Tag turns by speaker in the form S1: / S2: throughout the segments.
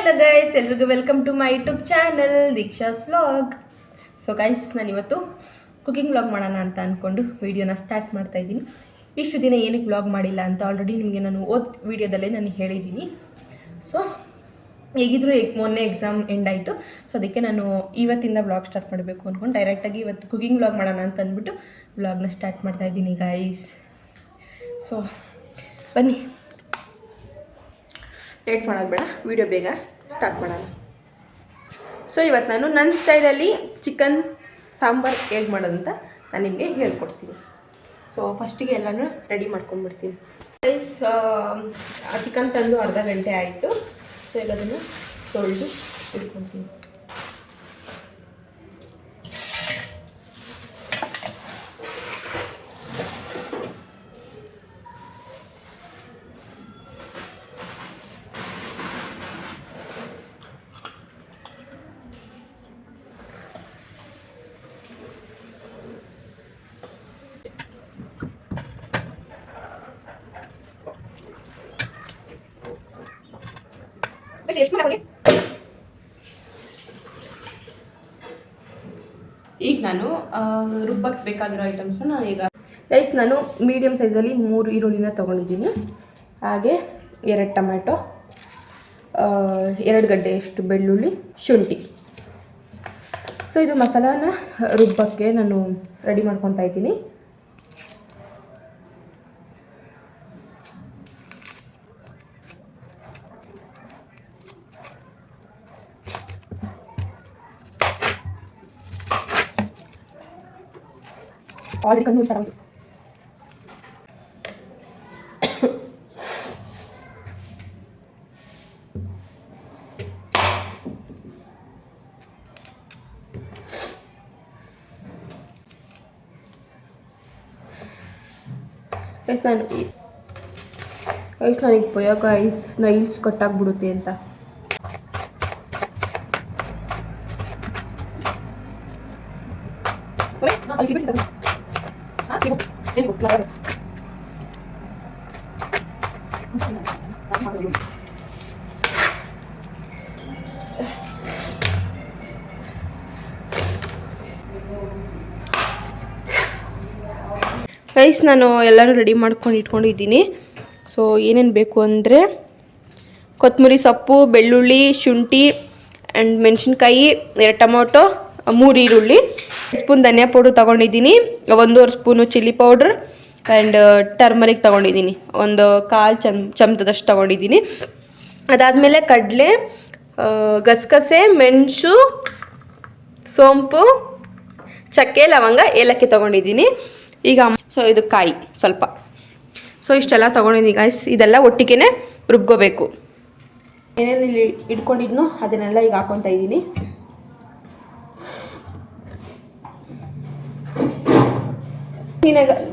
S1: Hello guys, ಎಲ್ರಿಗೂ welcome to my YouTube channel Deeksha's vlog. So guys, ನಾನಿವತ್ತು cooking vlog ಮಾಡೋಣ ಅಂತ ಅಂದ್ಕೊಂಡು ವೀಡಿಯೋನ ಸ್ಟಾರ್ಟ್ ಮಾಡ್ತಾ ಇದ್ದೀನಿ. ಇಷ್ಟು ದಿನ ಏನಕ್ಕೆ ವ್ಲಾಗ್ ಮಾಡಿಲ್ಲ ಅಂತ ಆಲ್ರೆಡಿ ನಿಮಗೆ ನಾನು ವೀಡಿಯೋದಲ್ಲೇ ನಾನು ಹೇಳಿದ್ದೀನಿ. ಸೊ ಹೇಗಿದ್ರು ಮೊನ್ನೆ ಎಕ್ಸಾಮ್ ಎಂಡ್ ಆಯಿತು. ಸೊ ಅದಕ್ಕೆ ನಾನು ಇವತ್ತಿಂದ ವ್ಲಾಗ್ ಸ್ಟಾರ್ಟ್ ಮಾಡಬೇಕು ಅಂದ್ಕೊಂಡು ಡೈರೆಕ್ಟಾಗಿ ಇವತ್ತು ಕುಕಿಂಗ್ ವ್ಲಾಗ್ ಮಾಡೋಣ ಅಂತ ಅಂದ್ಬಿಟ್ಟು ವ್ಲಾಗ್ನ ಸ್ಟಾರ್ಟ್ ಮಾಡ್ತಾ ಇದ್ದೀನಿ ಗೈಸ್. ಸೊ ಬನ್ನಿ, ಲೇಟ್ ಮಾಡೋದು ಬೇಡ, ವಿಡಿಯೋ ಬೇಗ ಸ್ಟಾರ್ಟ್ ಮಾಡೋಣ. ಸೊ ಇವತ್ತು ನಾನು ನನ್ನ ಸ್ಟೈಲಲ್ಲಿ ಚಿಕನ್ ಸಾಂಬಾರು ಹೇಗೆ ಮಾಡೋದಂತ ನಾನು ನಿಮಗೆ ಹೇಳ್ಕೊಡ್ತೀನಿ. ಸೊ ಫಸ್ಟಿಗೆ ಎಲ್ಲನೂ ರೆಡಿ ಮಾಡ್ಕೊಂಡ್ಬಿಡ್ತೀನಿ ಗೈಸ್. ಚಿಕನ್ ತಂದು ಅರ್ಧ ಗಂಟೆ ಆಯಿತು. ಸೊ ಎಲ್ಲದನ್ನು ತೊಳೆದು ಇಟ್ಕೊತೀನಿ. ಈಗ ನಾನು ರುಬ್ಬಕ್ಕೆ ಬೇಕಾಗಿರೋ ಐಟಮ್ಸನ್ನ ಈಗ ಗೈಸ್, ನಾನು ಮೀಡಿಯಮ್ ಸೈಜಲ್ಲಿ 3 ಈರುಳ್ಳಿನ ತೊಗೊಂಡಿದ್ದೀನಿ. ಹಾಗೆ 2 ಟೊಮ್ಯಾಟೊ, 2 ಗಡ್ಡೆಯಷ್ಟು ಬೆಳ್ಳುಳ್ಳಿ, ಶುಂಠಿ. ಸೊ ಇದು ಮಸಾಲಾನ ರುಬ್ಬಕ್ಕೆ ನಾನು ರೆಡಿ ಮಾಡ್ಕೊತಾ ಇದ್ದೀನಿ. ಆಲ್ರೆಡಿ ಕಣ್ಣು ಹುಷಾರಾಗಿ ನನಗೆ ಭಯ ಗೈಸ್, ನೈಲ್ಸ್ ಕಟ್ಟಾಗ್ಬಿಡುತ್ತೆ ಅಂತ. ಗೈಸ್, ನಾನು ಎಲ್ಲನೂ ರೆಡಿ ಮಾಡ್ಕೊಂಡು ಇಟ್ಕೊಂಡಿದ್ದೀನಿ. ಸೊ ಏನೇನು ಬೇಕು ಅಂದರೆ ಕೊತ್ತಂಬರಿ ಸೊಪ್ಪು, ಬೆಳ್ಳುಳ್ಳಿ, ಶುಂಠಿ ಆ್ಯಂಡ್ ಮೆಣಸಿನ್ಕಾಯಿ, 2 ಟೊಮೊಟೊ, 3 ಈರುಳ್ಳಿ, 1 ಸ್ಪೂನ್ ಧನಿಯಾ ಪೌಡ್ರ್ ತೊಗೊಂಡಿದ್ದೀನಿ, 1.5 spoon chilli powder and turmeric ತೊಗೊಂಡಿದ್ದೀನಿ, 1/4 ಚಮಚದಷ್ಟು ತೊಗೊಂಡಿದ್ದೀನಿ. ಅದಾದಮೇಲೆ ಕಡಲೆ, ಗಸಗಸೆ, ಮೆಣಸು, ಸೋಂಪು, ಚಕ್ಕೆ, ಲವಂಗ, ಏಲಕ್ಕಿ ತೊಗೊಂಡಿದ್ದೀನಿ. ಈಗ ಸೊ ಇದು ಕಾಯಿ ಸ್ವಲ್ಪ. ಸೊ ಇಷ್ಟೆಲ್ಲ ತೊಗೊಂಡಿದ್ದೀನಿ ಗೈಸ್. ಇದೆಲ್ಲ ಒಟ್ಟಿಗೆ ರುಬ್ಕೋಬೇಕು. ಏನೇನು ಇಲ್ಲಿ ಇಟ್ಕೊಂಡಿದ್ನೋ ಅದನ್ನೆಲ್ಲ ಈಗ ಹಾಕ್ಕೊತಾ ಇದ್ದೀನಿ.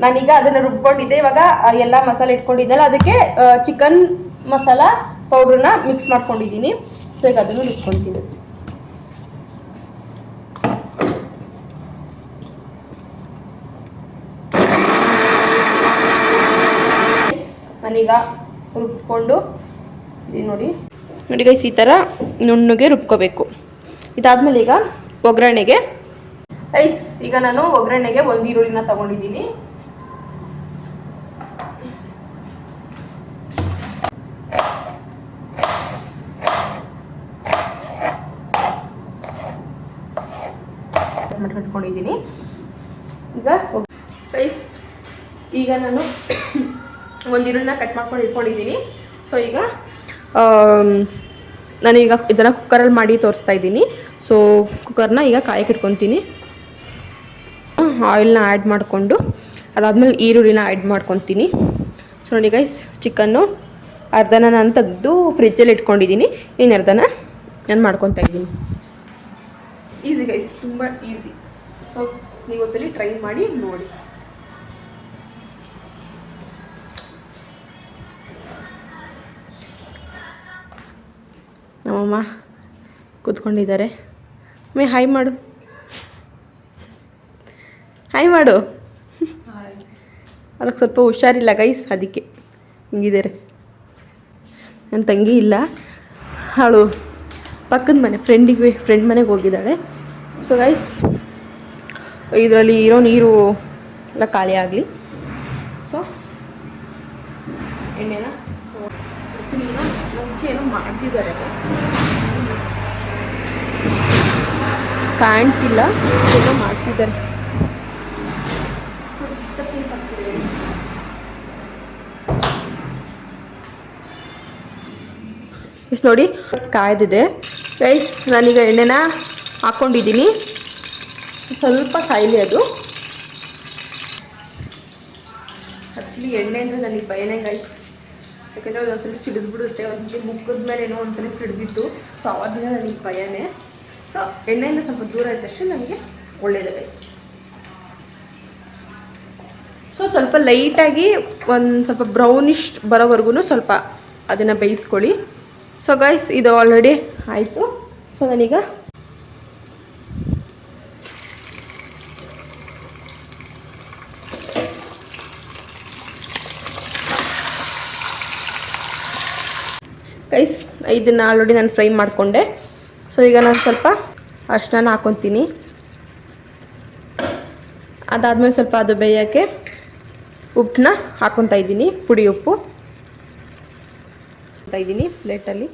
S1: ನಾನೀಗ ಅದನ್ನು ರುಬ್ಕೊಂಡಿದ್ದೆ. ಇವಾಗ ಎಲ್ಲ ಮಸಾಲೆ ಇಟ್ಕೊಂಡಿದ್ದೆಲ್ಲ ಅದಕ್ಕೆ ಚಿಕನ್ ಮಸಾಲ ಪೌಡ್ರನ್ನ ಮಿಕ್ಸ್ ಮಾಡ್ಕೊಂಡಿದ್ದೀನಿ. ಸೊ ಈಗ ಅದನ್ನು ರುಬ್ಕೊಳ್ತೀನಿ. ನಾನೀಗ ರುಬ್ಕೊಂಡು ನೋಡಿ ಗೈಸ್, ಈ ಥರ ನುಣ್ಣಗೆ ರುಬ್ಕೋಬೇಕು. ಇದಾದಮೇಲೆ ಈಗ ಒಗ್ಗರಣೆಗೆ ಗೈಸ್, ಈಗ ನಾನು ಒಗ್ಗರಣೆಗೆ 1 ಈರುಳ್ಳಿನ ತೊಗೊಂಡಿದ್ದೀನಿ. ಇಟ್ಕೊಂಡಿದ್ದೀನಿ. ಈಗ ಗೈಸ್, ಈಗ ನಾನು 1 ಈರುಳ್ಳಿನ ಕಟ್ ಮಾಡ್ಕೊಂಡು ಇಟ್ಕೊಂಡಿದ್ದೀನಿ. ಸೊ ಈಗ ನಾನೀಗ ಇದನ್ನು ಕುಕ್ಕರಲ್ಲಿ ಮಾಡಿ ತೋರಿಸ್ತಾ ಇದ್ದೀನಿ. ಸೊ ಕುಕ್ಕರ್ನ ಈಗ ಕಾಯಕ್ಕೆ ಇಟ್ಕೊತೀನಿ. ಆಯಿಲ್ನ ಆ್ಯಡ್ ಮಾಡಿಕೊಂಡು ಅದಾದಮೇಲೆ ಈರುಳ್ಳಿನ ಆ್ಯಡ್ ಮಾಡ್ಕೊತೀನಿ. ಸೊ ನೋಡಿ ಗೈಸ್, ಚಿಕನ್ನು ಅರ್ಧನ ನಾನು ತೆಗೆದು ಫ್ರಿಜ್ಜಲ್ಲಿ ಇಟ್ಕೊಂಡಿದ್ದೀನಿ, ಇನ್ನು ಅರ್ಧನ ನಾನು ಮಾಡ್ಕೊತಾ ಇದ್ದೀನಿ. ಈಸಿ ಗೈಸ್, ತುಂಬ ಈಸಿ. ಸೊ ನೀವು ಒಂದ್ಸಲಿ ಟ್ರೈ ಮಾಡಿ ನೋಡಿ. ನಮ್ಮಮ್ಮ ಕೂತ್ಕೊಂಡಿದ್ದಾರೆ. ಹಾಯ್ ಮಾಡು, ಹಾಯ್ ಮಾಡು. ಅದಕ್ಕೆ ಸ್ವಲ್ಪ ಹುಷಾರಿಲ್ಲ ಗೈಸ್, ಅದಕ್ಕೆ ಹಿಂಗಿದ್ದಾರೆ. ನನ್ನ ತಂಗಿ ಇಲ್ಲ, ಅವಳು ಪಕ್ಕದ ಮನೆ ಫ್ರೆಂಡ್ ಮನೆಗೆ ಹೋಗಿದ್ದಾಳೆ. ಸೊ ಗೈಸ್ ಇದರಲ್ಲಿ ಇರೋ ನೀರು ಎಲ್ಲ ಖಾಲಿ ಆಗಲಿ. ಸೊ ಎಣ್ಣೆನ ಮುಂಚೆ ಏನೋ ಮಾಡ್ತಿದ್ದಾರೆ, ಕಾಣ್ತಿಲ್ಲ, ಏನೋ ಮಾಡ್ತಿದ್ದಾರೆ. ಇಷ್ಟು ನೋಡಿ ಕಾಯ್ದಿದೆ ಗೈಸ್. ನಾನೀಗ ಎಣ್ಣೆನ ಹಾಕ್ಕೊಂಡಿದ್ದೀನಿ, ಸ್ವಲ್ಪ ಕಾಯಿಲೆ ಅದು. ಆ್ಯಕ್ಚುಲಿ ಎಣ್ಣೆ ಅಂದರೆ ನನಗೆ ಭಯನೇ ಗೈಸ್, ಯಾಕೆಂದರೆ ಒಂದ್ಸಲ ಸಿಡಿದ್ಬಿಡುತ್ತೆ. ಒಂದ್ಸಲ ಮುಖದ ಮೇಲೆ ಏನೋ ಒಂದ್ಸಲ ಸಿಡಿದಿತ್ತು. ಸೊ ಆವಾಗಿಂದ ನನಗೆ ಭಯನೇ. ಸೊ ಎಣ್ಣೆಯಿಂದ ಸ್ವಲ್ಪ ದೂರ ಇದ್ದಷ್ಟು ನನಗೆ ಒಳ್ಳೆಯದು ಗೈಸ್. ಸೊ ಸ್ವಲ್ಪ ಲೈಟಾಗಿ ಒಂದು ಸ್ವಲ್ಪ ಬ್ರೌನಿಶ್ ಬರೋವರೆಗೂ ಸ್ವಲ್ಪ ಅದನ್ನು ಬೇಯಿಸ್ಕೊಳ್ಳಿ. ಸೊ ಗೈಸ್ ಇದು ಆಲ್ರೆಡಿ ಆಯಿತು. ಸೊ ನಾನೀಗ ಗೈಸ್ ಇದನ್ನು ಆಲ್ರೆಡಿ ನಾನು ಫ್ರೈ ಮಾಡಿಕೊಂಡೆ. ಸೊ ಈಗ ನಾನು ಸ್ವಲ್ಪ ಅರಿಶಿನ ಹಾಕ್ಕೊತೀನಿ. ಅದಾದಮೇಲೆ ಸ್ವಲ್ಪ ಅದು ಬೇಯೋಕ್ಕೆ ಉಪ್ಪನ್ನ ಹಾಕ್ಕೊತಾ ಇದ್ದೀನಿ, ಪುಡಿ ಉಪ್ಪು ಇದ್ದೀನಿ ಪ್ಲೇಟಲ್ಲಿ.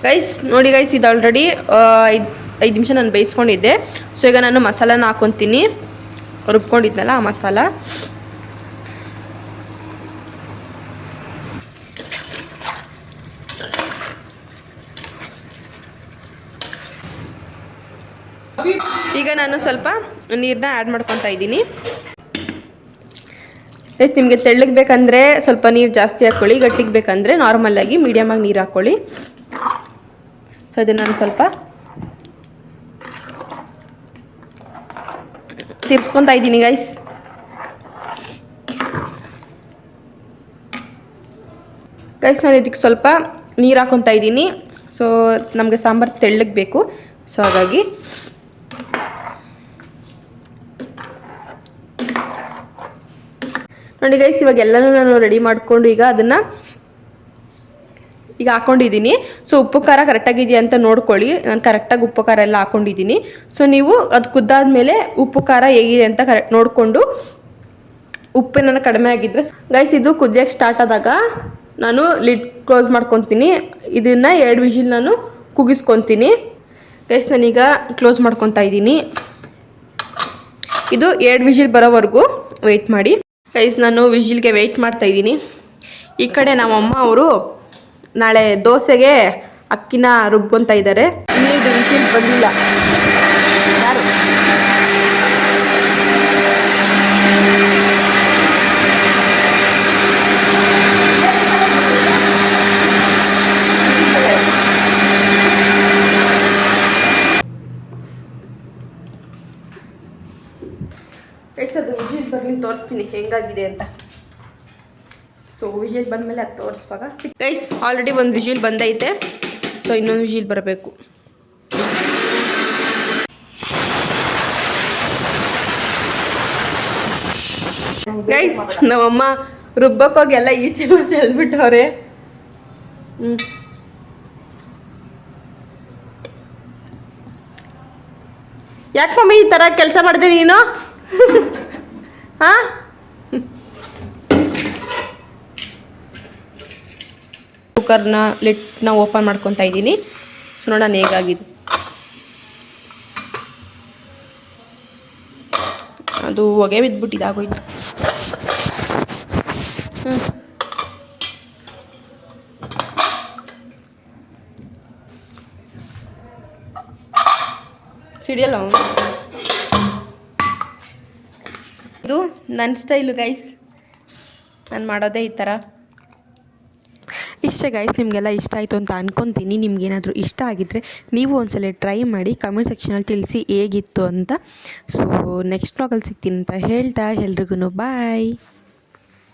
S1: ಗೈಸ್ ನೋಡಿ ಗೈಸ್, ಇದು ಆಲ್ರೆಡಿ 5 ನಿಮಿಷ ನಾನು ಬೇಯಿಸ್ಕೊಂಡಿದ್ದೆ. ಸೊ ಈಗ ನಾನು ಮಸಾಲಾನ ಹಾಕ್ಕೊತೀನಿ, ರುಬ್ಕೊಂಡಿದ್ನಲ್ಲ ಆ ಮಸಾಲ. ಈಗ ನಾನು ಸ್ವಲ್ಪ ನೀರನ್ನ ಆ್ಯಡ್ ಮಾಡ್ಕೊತಾ ಇದ್ದೀನಿ. ನಿಮಗೆ ತೆಳ್ಳಗೆ ಬೇಕಂದರೆ ಸ್ವಲ್ಪ ನೀರು ಜಾಸ್ತಿ ಹಾಕ್ಕೊಳ್ಳಿ, ಗಟ್ಟಿಗೆ ಬೇಕಂದರೆ ನಾರ್ಮಲಾಗಿ ಮೀಡಿಯಮಾಗಿ ನೀರು ಹಾಕ್ಕೊಳ್ಳಿ. ಸೊ ಇದನ್ನು ನಾನು ಸ್ವಲ್ಪ ತಿರ್ಸ್ಕೊತಾ ಇದ್ದೀನಿ ಗೈಸ್. ನಾನು ಇದಕ್ಕೆ ಸ್ವಲ್ಪ ನೀರು ಹಾಕ್ಕೊತಾ ಇದ್ದೀನಿ. ಸೊ ನಮಗೆ ಸಾಂಬಾರು ತೆಳ್ಳಗೆ ಬೇಕು, ಸೊ ಹಾಗಾಗಿ ನೋಡಿ ಗೈಸ್, ಇವಾಗ ಎಲ್ಲನೂ ನಾನು ರೆಡಿ ಮಾಡಿಕೊಂಡು ಈಗ ಅದನ್ನು ಹಾಕ್ಕೊಂಡಿದ್ದೀನಿ. ಸೊ ಉಪ್ಪು ಖಾರ ಕರೆಕ್ಟಾಗಿದೆಯಾ ಅಂತ ನೋಡ್ಕೊಳ್ಳಿ. ನಾನು ಕರೆಕ್ಟಾಗಿ ಉಪ್ಪು ಖಾರ ಎಲ್ಲ ಹಾಕ್ಕೊಂಡಿದ್ದೀನಿ. ಸೊ ನೀವು ಅದು ಕುದ್ದಾದ್ಮೇಲೆ ಉಪ್ಪು ಖಾರ ಹೇಗಿದೆ ಅಂತ ನೋಡಿಕೊಂಡು ಉಪ್ಪಿನ ಕಡಿಮೆ ಆಗಿದ್ದರೆ ಗೈಸ್, ಇದು ಕುದಿಯೋಕ್ಕೆ ಸ್ಟಾರ್ಟ್ ಆದಾಗ ನಾನು ಲಿಡ್ ಕ್ಲೋಸ್ ಮಾಡ್ಕೊತೀನಿ. ಇದನ್ನು 2 ವಿಷಿಲ್ ನಾನು ಕುಗಿಸ್ಕೊತೀನಿ ಗೈಸ್. ನಾನೀಗ ಕ್ಲೋಸ್ ಮಾಡ್ಕೊತಾ ಇದ್ದೀನಿ. ಇದು 2 ವಿಷಿಲ್ ಬರೋವರೆಗೂ ವೆಯ್ಟ್ ಮಾಡಿ ಗೈಸ್. ನಾನು ವಿಷಿಲ್ಗೆ ವೆಯ್ಟ್ ಮಾಡ್ತಾ ಇದ್ದೀನಿ. ಈ ಕಡೆ ನಮ್ಮಮ್ಮ ಅವರು ನಾಳೆ ದೋಸೆಗೆ ಅಕ್ಕಿನ ರುಬ್ಕೊತಾ ಇದ್ದಾರೆ. ಇನ್ನೂ ಇದು ವಿಷಿಲ್ ಬಂದಿಲ್ಲ. ಯಾರು ಗೈಸ್, ಅದು ವಿಷಿಲ್ ಬರಲಿ ತೋರಿಸ್ತೀನಿ ಹೆಂಗಾಗಿದೆ ಅಂತ. ಸೊ ವಿಷಿಲ್ ಬಂದಮೇಲೆ ಅದು ತೋರಿಸುವಾಗ ಗೈಸ್ ಆಲ್ರೆಡಿ ಒಂದು ವಿಷಿಲ್ ಬಂದೈತೆ. ಸೊ ಇನ್ನೊಂದು ವಿಷಿಲ್ ಬರಬೇಕು. ಗೈಸ್ ನಮ್ಮಮ್ಮ ರುಬ್ಬಕ್ಕೋಗಿ ಎಲ್ಲ ಈಚೆ ಚೆಲ್ಬಿಟ್ಟವ್ರೆ. ಯಾಕೆ ಮಮ್ಮಿ ಈ ಥರ ಕೆಲಸ ಮಾಡಿದೆ ನೀನು? ಹಾಂ, ಕುಕ್ಕರ್ನ ಲಿಡ್ನ ಓಪನ್ ಮಾಡ್ಕೊತಾ ಇದ್ದೀನಿ. ಸೊ ನೋಡೋಣ ಹೇಗಾಗಿದೆ. ಅದು ಹೊಗೆ ಬಿದ್ದುಬಿಟ್ಟು ಇದಾಗೋಯ್ತು. ಸಿಡಿಯಲ್ಲ. ಇದು ನನ್ನ ಸ್ಟೈಲು ಗೈಸ್, ನಾನು ಮಾಡೋದೇ ಈ ಥರ. ಇಷ್ಟೇ ಗೈಸ್, ನಿಮಗೆಲ್ಲ ಇಷ್ಟ ಆಯಿತು ಅಂತ ಅಂದ್ಕೊತೀನಿ. ನಿಮ್ಗೇನಾದರೂ ಇಷ್ಟ ಆಗಿದ್ದರೆ ನೀವು ಒಂದ್ಸಲ ಟ್ರೈ ಮಾಡಿ ಕಮೆಂಟ್ ಸೆಕ್ಷನಲ್ಲಿ ತಿಳಿಸಿ ಹೇಗಿತ್ತು ಅಂತ. ಸೊ ನೆಕ್ಸ್ಟ್ ವ್ಲಾಗಲ್ಲಿ ಸಿಗ್ತೀನಿ ಅಂತ ಹೇಳ್ತಾ ಎಲ್ರಿಗೂ ಬಾಯ್.